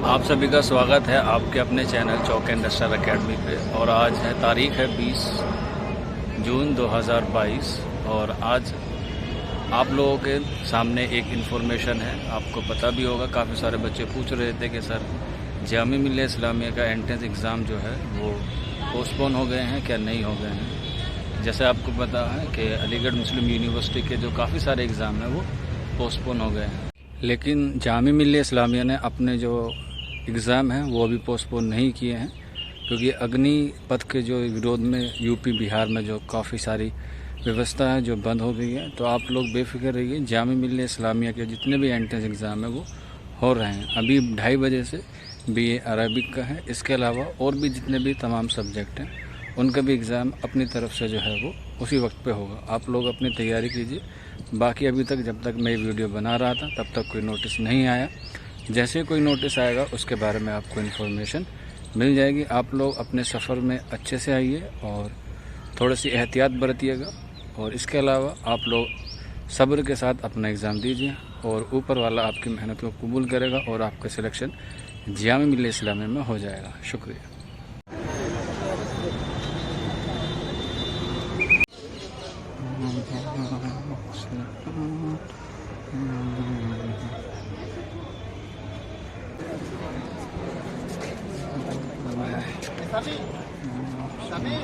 आप सभी का स्वागत है आपके अपने चैनल चौक इंडस्ट्रियल एकेडमी पे। और आज है तारीख है 20 जून 2022 और आज आप लोगों के सामने एक इन्फॉर्मेशन है। आपको पता भी होगा, काफ़ी सारे बच्चे पूछ रहे थे कि सर जामिया मिल्लिया इस्लामिया का एंट्रेंस एग्ज़ाम जो है वो पोस्टपोन हो गए हैं क्या नहीं हो गए हैं। जैसे आपको पता है कि अलीगढ़ मुस्लिम यूनिवर्सिटी के जो काफ़ी सारे एग्ज़ाम हैं वो पोस्टपोन हो गए हैं, लेकिन जामिया मिल्लिया इस्लामिया ने अपने जो एग्ज़ाम हैं वो अभी पोस्टपोन नहीं किए हैं, क्योंकि अग्निपथ के जो विरोध में यूपी बिहार में जो काफ़ी सारी व्यवस्था है जो बंद हो गई है। तो आप लोग बेफिक्र रहिए, जामिया मिल्लिया इस्लामिया के जितने भी एंट्रेंस एग्ज़ाम है वो हो रहे हैं। अभी 2:30 बजे से बीए अरबिक का है, इसके अलावा और भी जितने भी तमाम सब्जेक्ट हैं उनका भी एग्ज़ाम अपनी तरफ से जो है वो उसी वक्त पे होगा। आप लोग अपनी तैयारी कीजिए। बाकी अभी तक जब तक मैं ये वीडियो बना रहा था तब तक कोई नोटिस नहीं आया। जैसे कोई नोटिस आएगा उसके बारे में आपको इन्फॉर्मेशन मिल जाएगी। आप लोग अपने सफ़र में अच्छे से आइए और थोड़ी सी एहतियात बरतिएगा। और इसके अलावा आप लोग सब्र के साथ अपना एग्ज़ाम दीजिए और ऊपर वाला आपकी मेहनत को कबूल करेगा और आपका सिलेक्शन जामिया मिल्लिया इस्लामिया में हो जाएगा। शुक्रिया। Sabi.